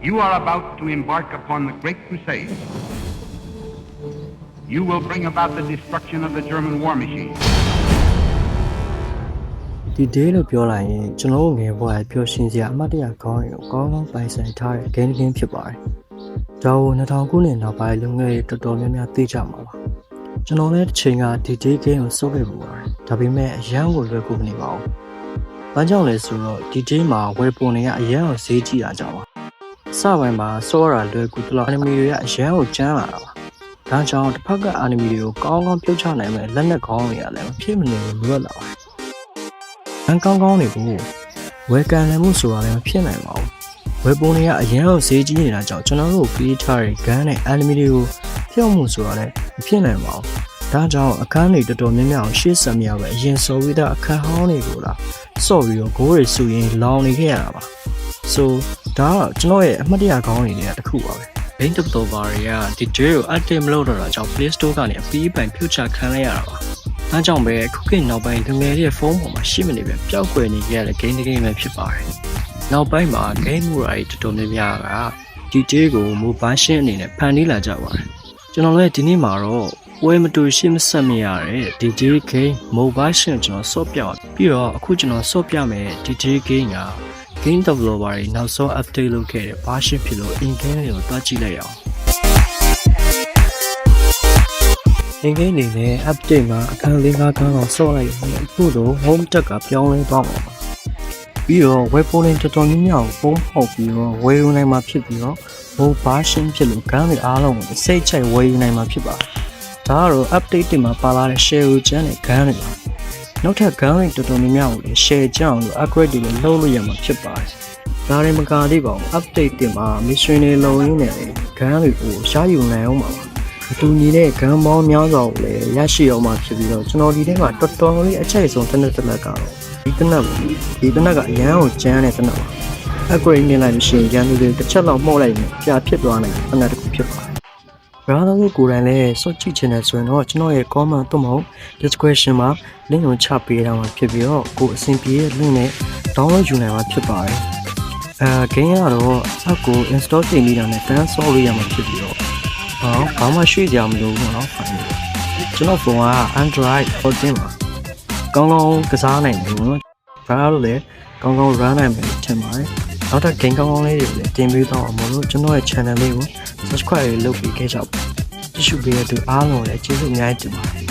You are about to embark upon the Great Crusade. You will bring about the destruction of the German war machine. ဒီ day လို့ပြောလိုက်ရင်ကျွန်တော်ငယ်ဘဝပျော်ရွှင်စရာအမှတ်တရကောင်းရင်ကောင်းကောင်းပိုင်ဆိုင်ထားတဲ့ game တစ် game ဖြစ်ပါတယ်။ဒါကို2000ခုနှစ်နောက်ပိုင်းလူငယ်တွေတော်တော်များများသိကြမှာပါ။ကျွန်တော်လည်းတစ်ချိန်ကဒီ day game ကိုစောခဲ့ပူပါတယ်။ဒါပေမဲ့အရန်ကိုလွယ်ကူမနေပါဘူး။ဘာကြောင့်လဲဆိုတော့ဒီ day မှာဝယ်ပုံတွေကအရန်ကိုဈေးကြီးတာကြောင့်ပါ။အစပိုင်းမှာစောရတာလွယ်ကူသလို enemy တွေကအရန်ကိုကျန်းလာတာပါ။ဒါကြောင့်တစ်ဖက်က enemy တွေကိုကောင်းကောင်းပြုတ်ချနိုင်မဲ့လက်နက်ကောင်းတွေကလည်းမဖြစ်မနေလိုအပ်လာပါတယ်။ကောင်းကောင်းနေဘူးဝယ်ကန်လည်းမှုဆိုတာလည်းမဖြစ်နိုင်ပါဘူးဝယ်ပုံတွေကအရင်ကဈေးကြီးနေတာကြောင့်ကျွန်တော်တို့ပေးထားတဲ့ gun နဲ့ enemy တွေကိုဖျောက်မှုဆိုတာလည်းမဖြစ်နိုင်ပါဘူးဒါကြောင့်အခန်းတွေတော်တော်များများရှေ့ဆက်မြောက်ပဲအရင်စော်ပြီးသားအခန်းဟောင်းတွေကိုလာစော့ပြီးတော့ဂိုးတွေစုရင်လောင်နေခဲ့ရတာပါ so ဒါကကျွန်တော်ရဲ့အမှတ်တရကောင်းနေတဲ့တစ်ခုပါပဲ Paint of the Bar တွေကဒီ day ကို active မလုပ်တော့တာကြောင့် Play Store ကနေအပြီးပိုင်ဖြုတ်ချခံလိုက်ရတာပါဒါကြောင့်ပဲခုခေတ်နောက်ပိုင်းလူငယ်တွေရဲ့ဖုန်းပေါ်မှာရှိမနေပဲပျောက်ကွယ်နေကြတဲ့ game တစ် game ပဲဖြစ်ပါတယ်။နောက်ပိုင်းမှာ game မှုတွေတော်တော်များများကဒီ day ကို mobile ရှင်းအနေနဲ့ဖန်တီးလာကြပါတယ်။ကျွန်တော်လည်းဒီနေ့မှာတော့ဝယ်မတူရှင်းမဆက်မရတဲ့ဒီ day game mobile ရှင်းကျွန်တော်ဆော့ပြပြီးတော့အခုကျွန်တော်ဆော့ပြမယ်ဒီ day game က game developer တွေနောက်ဆုံး update လုပ်ခဲ့တဲ့ version ဖြစ်လို့ in game တွေကိုတွားကြည့်လိုက်အောင်in game နေနဲ့ update မှာအခန်းလေးကားကောင်ဆော့လိုက်ရင်အခုတော့ home tab ကပြောင်းလဲသွားမှာပါပြီးတော့ web phone တွေတော်တော်များများကိုပုံဖောက်ပြီးတော့ဝယ်ယူနိုင်မှာဖြစ်ပြီးတော့ mobile version ဖြစ်လို့ gun တွေအားလုံးကိုစိတ်ချိုက်ဝယ်ယူနိုင်မှာဖြစ်ပါတယ်ဒါကတော့ update တွေမှာပါလာတဲ့ share ကိုကျန်းတဲ့ gun တွေပါနောက်ထပ် gun တွေတော်တော်များများကိုလည်း share ကြအောင်လို့ upgrade တွေလည်းလုပ်လို့ရမှာဖြစ်ပါတယ်ဒါတွေမကသေးပါဘူး update တွေမှာ mission တွေလုံရင်းနဲ့ gun တွေကိုရှားယူနိုင်အောင်ပါအတူညီတဲ့ဂန်ပေါင်းများစွာကိုလည်းရရှိအောင်မှဖြစ်ပြီးတော့ကျွန်တော်ဒီထဲမှာတော်တော်လေးအချိုက်ဆုံးတစ်နက်ကတော့ဒီတစ်နက်ကအရန်ကိုကျန်းတဲ့တစ်နက်ပါ upgrade နေလိုက်လို့ရှိရင်ရန်သူတွေတစ်ချက်လောက်မှုတ်လိုက်ရင်ပြဖြစ်သွားနိုင်တဲ့တစ်နက်တစ်ခုဖြစ်ပါတယ်။ဘာလို့ကိုယ်တိုင်လဲစောင့်ကြည့်ချင်တယ်ဆိုရင်တော့ကျွန်တော်ရဲ့ comment သို့မဟုတ် description မှာ link ကိုချပေးထားမှာဖြစ်ပြီးတော့ကိုယ်အဆင်ပြေတဲ့ link နဲ့ download ယူနိုင်မှာဖြစ်ပါတယ်။game ကတော့အောက်ကို install တင်ပြီးတာနဲ့ cancel လုပ်ရမှာဖြစ်ပြီးတော့ဘာမှရွှေ့ကြမလို့ဘူးเนาะကျွန်တော်ဖုန်းက Android 14ပါကောင်းကောင်းကစားနိုင်တယ်เนาะဘာလို့လဲကောင်းကောင်း run နိုင်မယ်ထင်ပါတယ်နောက်ထပ် game ကောင်းကောင်းလေးတွေလည်းတင်ပေးတော့အောင်မလို့ကျွန်တော်ရဲ့ channel လေးကို subscribe လုပ်ပေးခဲ့ကြပါကြည့်ရှုပေးတဲ့သူအားလုံးလည်းကျေးဇူးအများကြီးတင်ပါတယ်